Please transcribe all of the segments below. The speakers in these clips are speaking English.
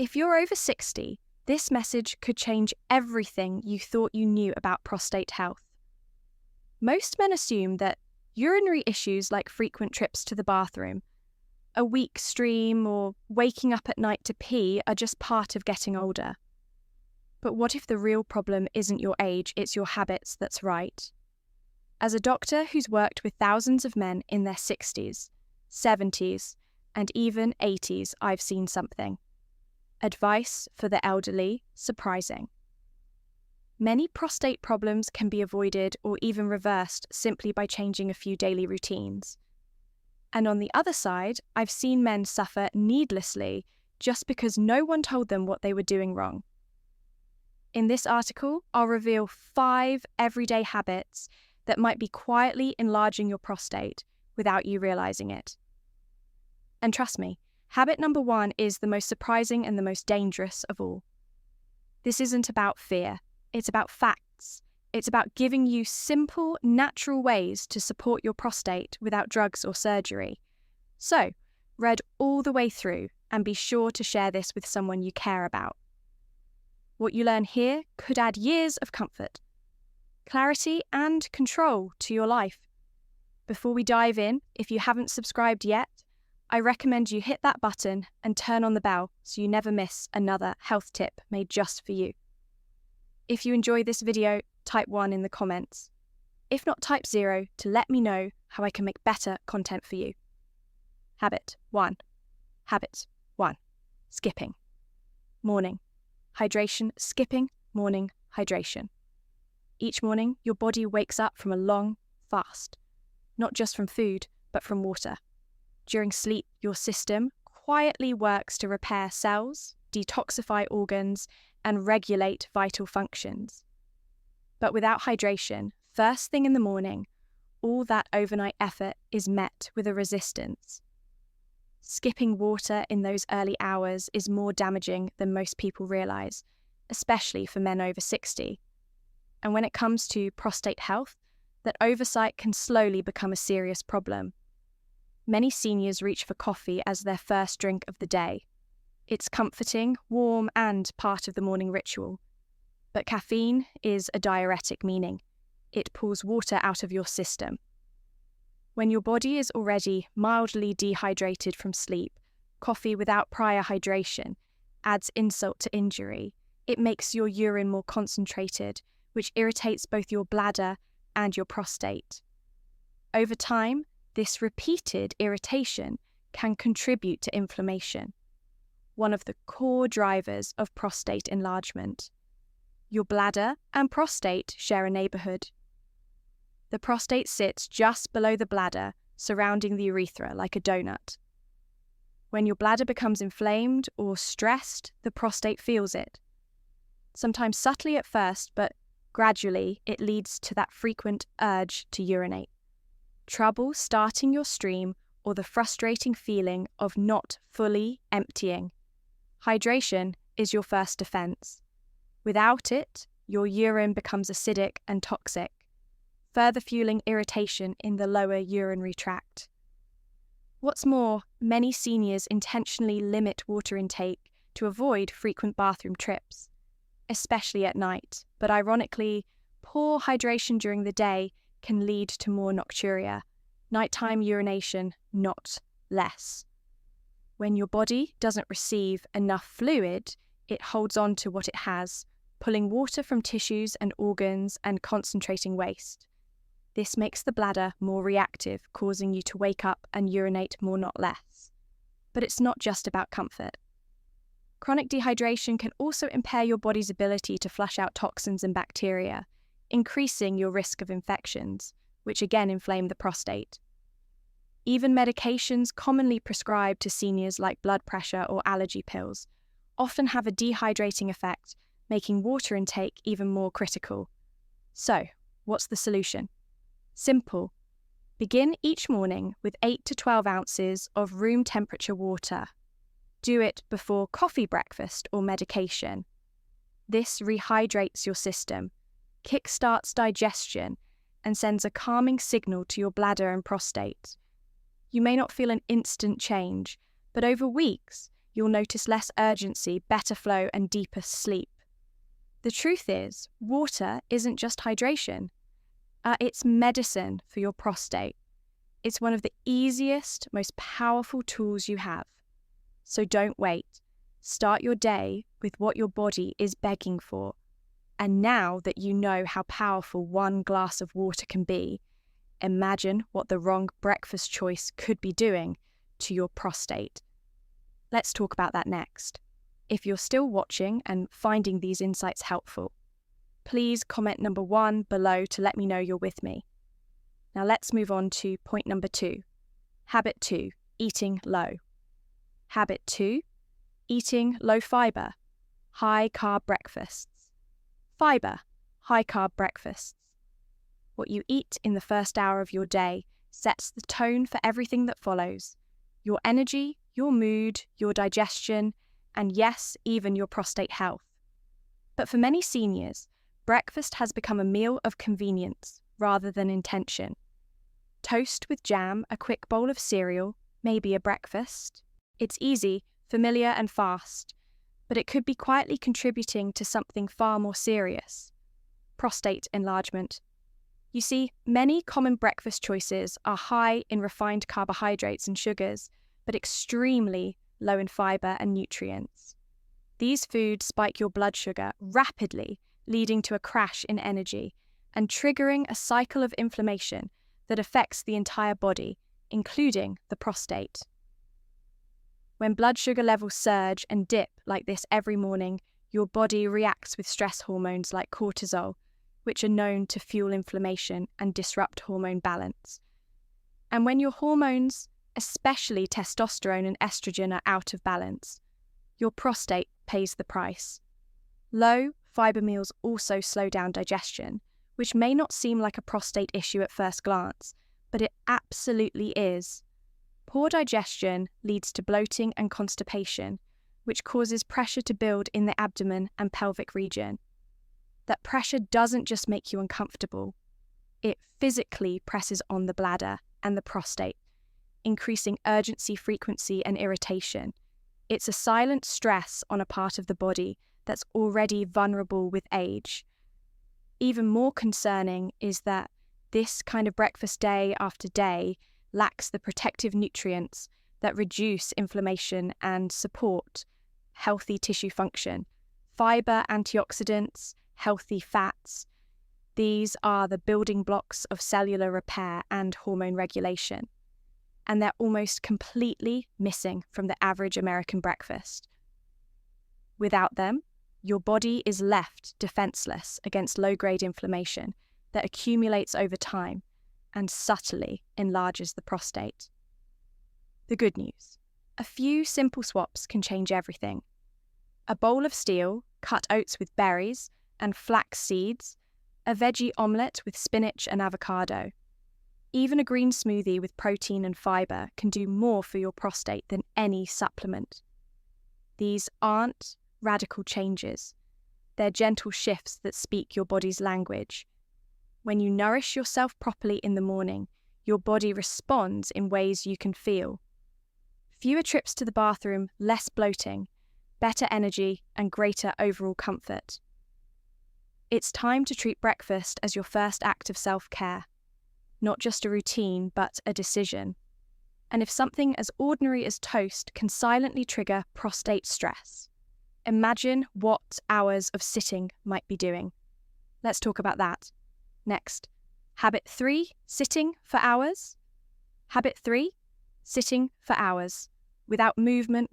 If you're over 60, this message could change everything you thought you knew about prostate health. Most men assume that urinary issues like frequent trips to the bathroom, a weak stream, or waking up at night to pee are just part of getting older. But what if the real problem isn't your age, it's your habits that's right? As a doctor who's worked with thousands of men in their 60s, 70s, and even 80s, I've seen something. Advice for the elderly, surprising. Many prostate problems can be avoided or even reversed simply by changing a few daily routines. And on the other side, I've seen men suffer needlessly just because no one told them what they were doing wrong. In this article, I'll reveal 5 everyday habits that might be quietly enlarging your prostate without you realizing it. And trust me, habit number 1 is the most surprising and the most dangerous of all. This isn't about fear, it's about facts. It's about giving you simple, natural ways to support your prostate without drugs or surgery. So, read all the way through and be sure to share this with someone you care about. What you learn here could add years of comfort, clarity, and control to your life. Before we dive in, if you haven't subscribed yet, I recommend you hit that button and turn on the bell so you never miss another health tip made just for you. If you enjoy this video, type 1 in the comments. If not, type 0 to let me know how I can make better content for you. Habit 1. Habit 1. Skipping. Morning. Hydration, skipping, morning, hydration. Each morning, your body wakes up from a long fast, not just from food, but from water. During sleep, your system quietly works to repair cells, detoxify organs, and regulate vital functions. But without hydration, first thing in the morning, all that overnight effort is met with a resistance. Skipping water in those early hours is more damaging than most people realize, especially for men over 60. And when it comes to prostate health, that oversight can slowly become a serious problem. Many seniors reach for coffee as their first drink of the day. It's comforting, warm, and part of the morning ritual. But caffeine is a diuretic, meaning it pulls water out of your system. When your body is already mildly dehydrated from sleep, coffee without prior hydration adds insult to injury. It makes your urine more concentrated, which irritates both your bladder and your prostate. Over time, this repeated irritation can contribute to inflammation, one of the core drivers of prostate enlargement. Your bladder and prostate share a neighborhood. The prostate sits just below the bladder, surrounding the urethra like a donut. When your bladder becomes inflamed or stressed, the prostate feels it. Sometimes subtly at first, but gradually it leads to that frequent urge to urinate. Trouble starting your stream, or the frustrating feeling of not fully emptying. Hydration is your first defense. Without it, your urine becomes acidic and toxic, further fueling irritation in the lower urinary tract. What's more, many seniors intentionally limit water intake to avoid frequent bathroom trips, especially at night, but ironically, poor hydration during the day can lead to more nocturia, nighttime urination, not less. When your body doesn't receive enough fluid, it holds on to what it has, pulling water from tissues and organs and concentrating waste. This makes the bladder more reactive, causing you to wake up and urinate more, not less. But it's not just about comfort. Chronic dehydration can also impair your body's ability to flush out toxins and bacteria, increasing your risk of infections, which again inflame the prostate. Even medications commonly prescribed to seniors like blood pressure or allergy pills often have a dehydrating effect, making water intake even more critical. So, what's the solution? Simple. Begin each morning with 8 to 12 ounces of room temperature water. Do it before coffee, breakfast, or medication. This rehydrates your system, kickstarts digestion, and sends a calming signal to your bladder and prostate. You may not feel an instant change, but over weeks, You'll notice less urgency, better flow, and deeper sleep. The truth is, water isn't just hydration. It's medicine for your prostate. It's one of the easiest, most powerful tools you have. So don't wait. Start your day with what your body is begging for. And now that you know how powerful one glass of water can be, imagine what the wrong breakfast choice could be doing to your prostate. Let's talk about that next. If you're still watching and finding these insights helpful, please comment number 1 below to let me know you're with me. Now let's move on to point number 2. Habit 2, eating low. Habit 2, eating low fiber, high carb breakfasts. Fiber, high carb breakfasts. What you eat in the first hour of your day sets the tone for everything that follows. Your energy, your mood, your digestion, and yes, even your prostate health. But for many seniors, breakfast has become a meal of convenience rather than intention. Toast with jam, a quick bowl of cereal, maybe a breakfast. It's easy, familiar, and fast, but it could be quietly contributing to something far more serious: prostate enlargement. You see, many common breakfast choices are high in refined carbohydrates and sugars, but extremely low in fiber and nutrients. These foods spike your blood sugar rapidly, leading to a crash in energy and triggering a cycle of inflammation that affects the entire body, including the prostate. When blood sugar levels surge and dip like this every morning, your body reacts with stress hormones like cortisol, which are known to fuel inflammation and disrupt hormone balance. And when your hormones, especially testosterone and estrogen, are out of balance, your prostate pays the price. Low fiber meals also slow down digestion, which may not seem like a prostate issue at first glance, but it absolutely is. Poor digestion leads to bloating and constipation, which causes pressure to build in the abdomen and pelvic region. That pressure doesn't just make you uncomfortable, it physically presses on the bladder and the prostate, increasing urgency, frequency, and irritation. It's a silent stress on a part of the body that's already vulnerable with age. Even more concerning is that this kind of breakfast day after day lacks the protective nutrients that reduce inflammation and support healthy tissue function. Fiber, antioxidants, healthy fats. These are the building blocks of cellular repair and hormone regulation. And they're almost completely missing from the average American breakfast. Without them, your body is left defenseless against low-grade inflammation that accumulates over time and subtly enlarges the prostate. The good news: a few simple swaps can change everything. A bowl of steel, cut oats with berries and flax seeds, a veggie omelette with spinach and avocado. Even a green smoothie with protein and fiber can do more for your prostate than any supplement. These aren't radical changes. They're gentle shifts that speak your body's language. When you nourish yourself properly in the morning, your body responds in ways you can feel. Fewer trips to the bathroom, less bloating, better energy, and greater overall comfort. It's time to treat breakfast as your first act of self-care. Not just a routine, but a decision. And if something as ordinary as toast can silently trigger prostate stress, imagine what hours of sitting might be doing. Let's talk about that. Next, habit 3, sitting for hours. Habit 3, sitting for hours, without movement.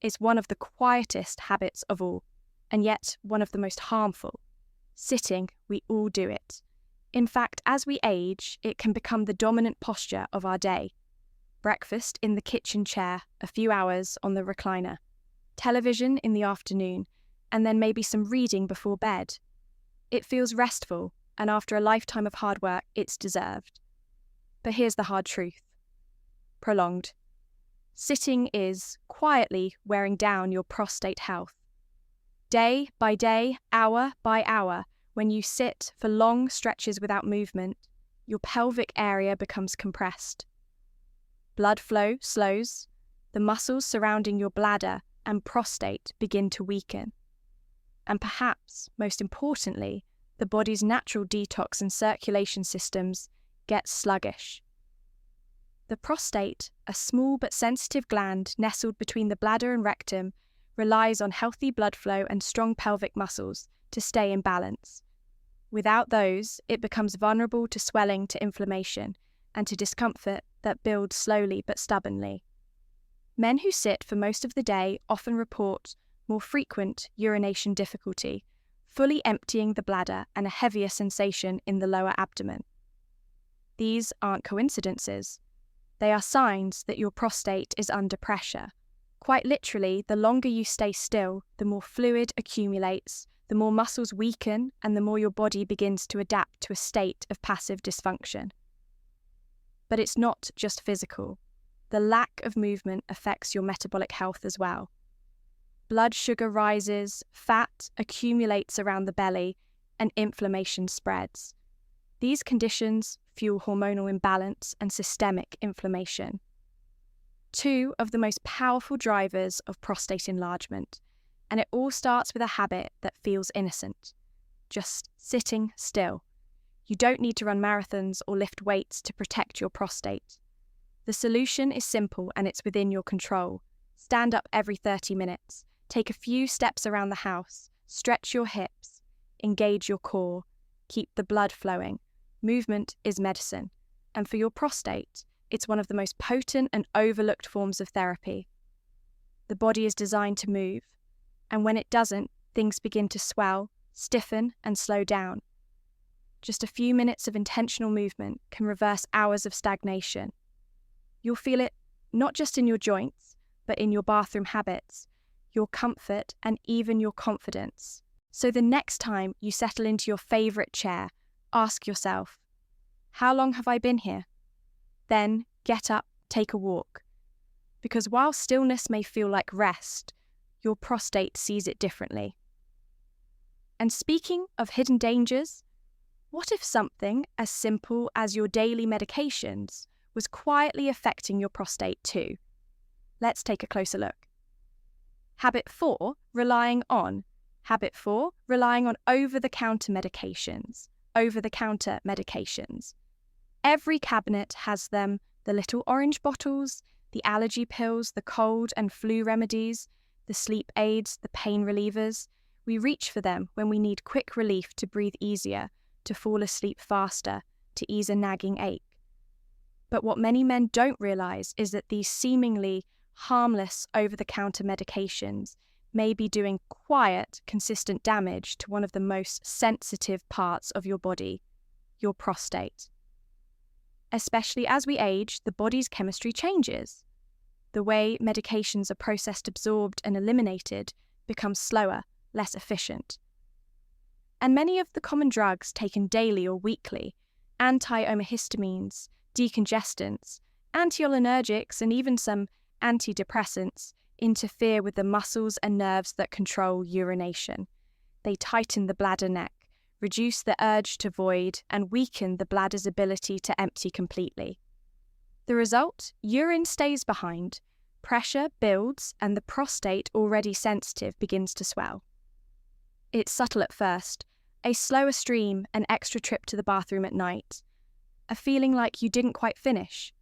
It's one of the quietest habits of all, and yet one of the most harmful. Sitting, we all do it. In fact, as we age, it can become the dominant posture of our day. Breakfast in the kitchen chair, a few hours on the recliner. Television in the afternoon, and then maybe some reading before bed. It feels restful, and after a lifetime of hard work, it's deserved. But here's the hard truth. Prolonged. Sitting is quietly wearing down your prostate health. Day by day, hour by hour, when you sit for long stretches without movement, your pelvic area becomes compressed. Blood flow slows, the muscles surrounding your bladder and prostate begin to weaken. And perhaps, most importantly, the body's natural detox and circulation systems get sluggish. The prostate, a small but sensitive gland nestled between the bladder and rectum, relies on healthy blood flow and strong pelvic muscles to stay in balance. Without those, it becomes vulnerable to swelling, to inflammation, and to discomfort that builds slowly but stubbornly. Men who sit for most of the day often report more frequent urination difficulty, fully emptying the bladder, and a heavier sensation in the lower abdomen. These aren't coincidences. They are signs that your prostate is under pressure. Quite literally, the longer you stay still, the more fluid accumulates, the more muscles weaken, and the more your body begins to adapt to a state of passive dysfunction. But it's not just physical. The lack of movement affects your metabolic health as well. Blood sugar rises, fat accumulates around the belly, and inflammation spreads. These conditions fuel hormonal imbalance and systemic inflammation. Two of the most powerful drivers of prostate enlargement, and it all starts with a habit that feels innocent. Just sitting still. You don't need to run marathons or lift weights to protect your prostate. The solution is simple and it's within your control. Stand up every 30 minutes. Take a few steps around the house. Stretch your hips. Engage your core. Keep the blood flowing. Movement is medicine. And for your prostate, it's one of the most potent and overlooked forms of therapy. The body is designed to move, and when it doesn't, things begin to swell, stiffen, and slow down. Just a few minutes of intentional movement can reverse hours of stagnation. You'll feel it not just in your joints, but in your bathroom habits, your comfort, and even your confidence. So the next time you settle into your favourite chair, ask yourself, how long have I been here? Then get up, take a walk. Because while stillness may feel like rest, your prostate sees it differently. And speaking of hidden dangers, what if something as simple as your daily medications was quietly affecting your prostate too? Let's take a closer look. Habit 4, relying on. Habit 4, relying on over-the-counter medications. Over-the-counter medications. Every cabinet has them, the little orange bottles, the allergy pills, the cold and flu remedies, the sleep aids, the pain relievers. We reach for them when we need quick relief to breathe easier, to fall asleep faster, to ease a nagging ache. But what many men don't realize is that these seemingly harmless over-the-counter medications may be doing quiet, consistent damage to one of the most sensitive parts of your body, your prostate. Especially as we age, the body's chemistry changes. The way medications are processed, absorbed, and eliminated becomes slower, less efficient. And many of the common drugs taken daily or weekly, anti-omohistamines, decongestants, anticholinergics, and even some antidepressants, interfere with the muscles and nerves that control urination. They tighten the bladder neck, reduce the urge to void, and weaken the bladder's ability to empty completely. The result? Urine stays behind, pressure builds, and the prostate, already sensitive, begins to swell. It's subtle at first, a slower stream, an extra trip to the bathroom at night, a feeling like you didn't quite finish.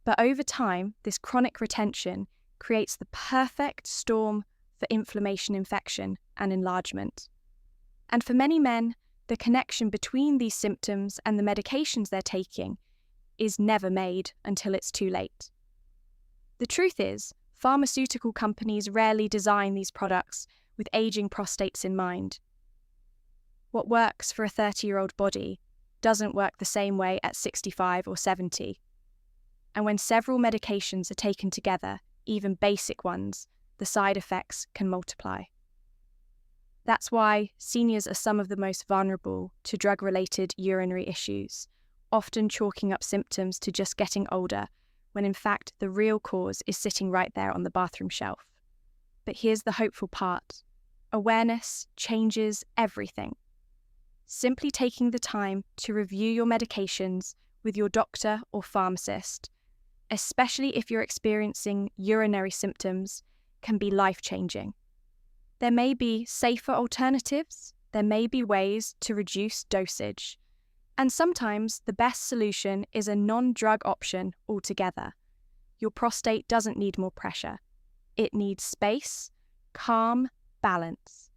But over time, this chronic retention creates the perfect storm for inflammation, infection, and enlargement. And for many men, the connection between these symptoms and the medications they're taking is never made until it's too late. The truth is, pharmaceutical companies rarely design these products with aging prostates in mind. What works for a 30-year-old body doesn't work the same way at 65 or 70. And when several medications are taken together, even basic ones, the side effects can multiply. That's why seniors are some of the most vulnerable to drug-related urinary issues, often chalking up symptoms to just getting older, when in fact the real cause is sitting right there on the bathroom shelf. But here's the hopeful part. Awareness changes everything. Simply taking the time to review your medications with your doctor or pharmacist, especially if you're experiencing urinary symptoms, can be life-changing. There may be safer alternatives, there may be ways to reduce dosage, and sometimes the best solution is a non-drug option altogether. Your prostate doesn't need more pressure. It needs space, calm, balance.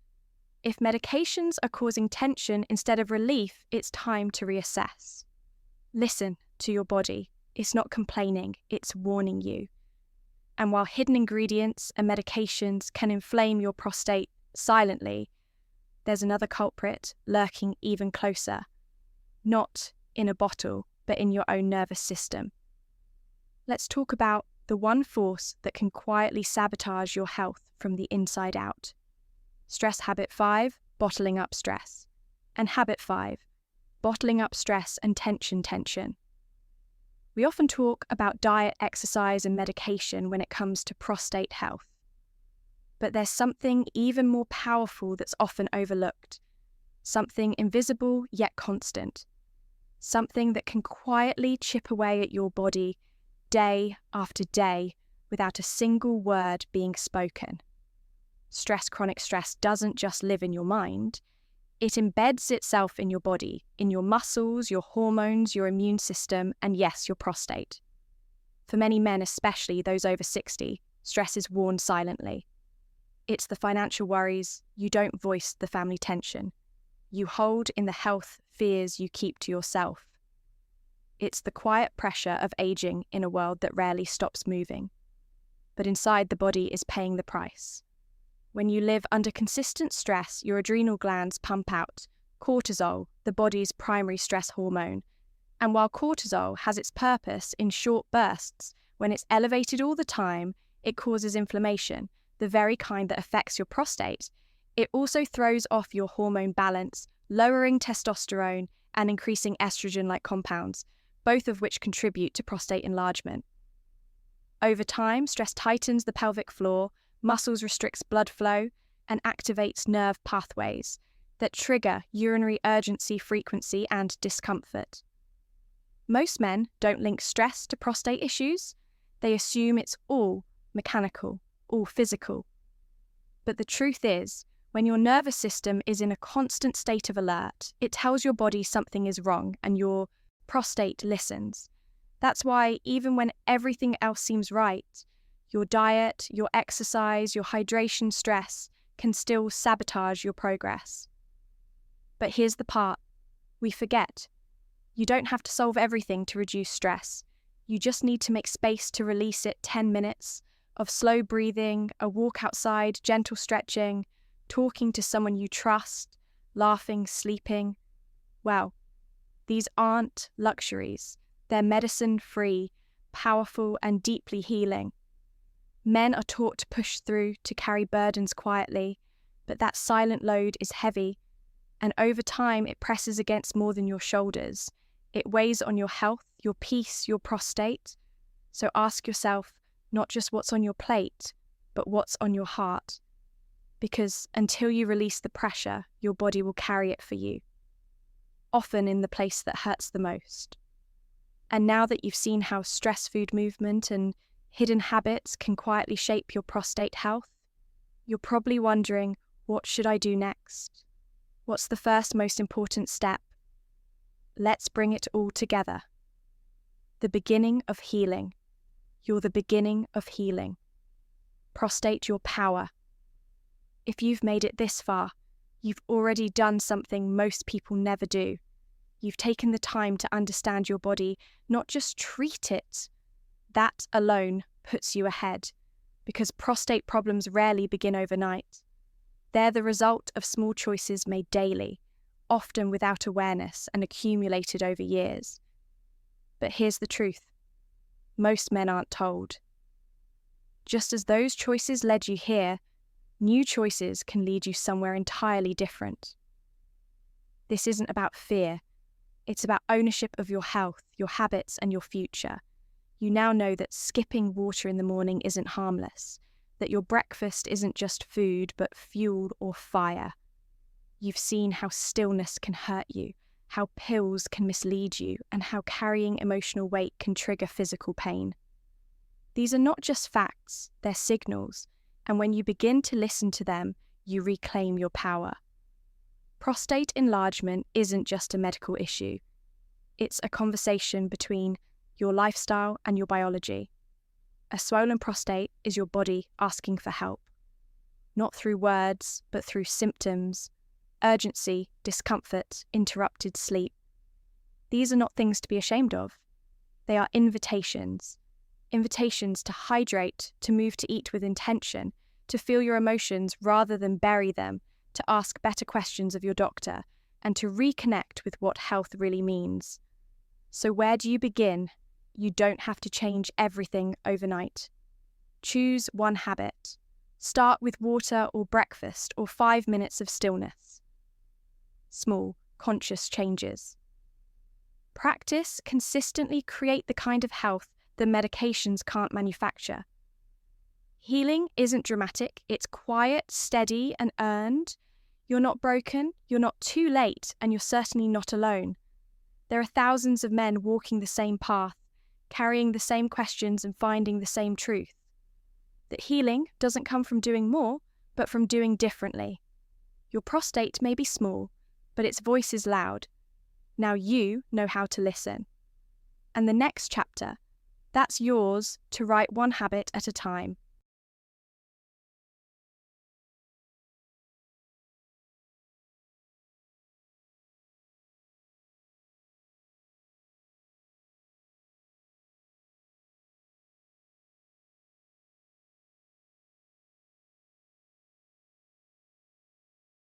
If medications are causing tension instead of relief, it's time to reassess. Listen to your body. It's not complaining, it's warning you. And while hidden ingredients and medications can inflame your prostate silently, there's another culprit lurking even closer. Not in a bottle, but in your own nervous system. Let's talk about the one force that can quietly sabotage your health from the inside out. Stress habit 5, bottling up stress. And habit 5, bottling up stress and tension. We often talk about diet, exercise, and medication when it comes to prostate health. But there's something even more powerful that's often overlooked. Something invisible yet constant. Something that can quietly chip away at your body day after day without a single word being spoken. Chronic stress doesn't just live in your mind. It embeds itself in your body, in your muscles, your hormones, your immune system, and yes, your prostate. For many men, especially those over 60, stress is worn silently. It's the financial worries, you don't voice the family tension. You hold in the health fears you keep to yourself. It's the quiet pressure of aging in a world that rarely stops moving. But inside, the body is paying the price. When you live under consistent stress, your adrenal glands pump out cortisol, the body's primary stress hormone. And while cortisol has its purpose in short bursts, when it's elevated all the time, it causes inflammation, the very kind that affects your prostate. It also throws off your hormone balance, lowering testosterone and increasing estrogen-like compounds, both of which contribute to prostate enlargement. Over time, stress tightens the pelvic floor, muscles restricts blood flow, and activates nerve pathways that trigger urinary urgency, frequency, and discomfort. Most men don't link stress to prostate issues. They assume it's all mechanical, all physical. But the truth is, when your nervous system is in a constant state of alert, it tells your body something is wrong, and your prostate listens. That's why even when everything else seems right, your diet, your exercise, your hydration, stress can still sabotage your progress. But here's the part we forget. You don't have to solve everything to reduce stress. You just need to make space to release it. 10 minutes of slow breathing, a walk outside, gentle stretching, talking to someone you trust, laughing, sleeping. Well, these aren't luxuries. They're medicine-free, powerful, and deeply healing. Men are taught to push through, to carry burdens quietly, but that silent load is heavy, and over time it presses against more than your shoulders. It weighs on your health, your peace, your prostate. So ask yourself not just what's on your plate, but what's on your heart. Because until you release the pressure, your body will carry it for you, often in the place that hurts the most. And now that you've seen how stress food movement and hidden habits can quietly shape your prostate health, you're probably wondering, what should I do next? What's the first most important step? Let's bring it all together. The beginning of healing. You're the beginning of healing. Prostate your power. If you've made it this far, you've already done something most people never do. You've taken the time to understand your body, not just treat it. That alone puts you ahead, because prostate problems rarely begin overnight. They're the result of small choices made daily, often without awareness and accumulated over years. But here's the truth. Most men aren't told. Just as those choices led you here, new choices can lead you somewhere entirely different. This isn't about fear. It's about ownership of your health, your habits, and your future. You now know that skipping water in the morning isn't harmless, that your breakfast isn't just food, but fuel or fire. You've seen how stillness can hurt you, how pills can mislead you, and how carrying emotional weight can trigger physical pain. These are not just facts, they're signals, and when you begin to listen to them, you reclaim your power. Prostate enlargement isn't just a medical issue. It's a conversation between your lifestyle and your biology. A swollen prostate is your body asking for help, not through words, but through symptoms, urgency, discomfort, interrupted sleep. These are not things to be ashamed of. They are invitations to hydrate, to move to eat with intention, to feel your emotions rather than bury them, to ask better questions of your doctor, and to reconnect with what health really means. So where do you begin? You don't have to change everything overnight. Choose one habit. Start with water or breakfast or 5 minutes of stillness. Small, conscious changes. Practice consistently create the kind of health that medications can't manufacture. Healing isn't dramatic, it's quiet, steady, and earned. You're not broken, you're not too late, and you're certainly not alone. There are thousands of men walking the same path, carrying the same questions and finding the same truth. That healing doesn't come from doing more, but from doing differently. Your prostate may be small, but its voice is loud. Now you know how to listen. And the next chapter, that's yours to write one habit at a time.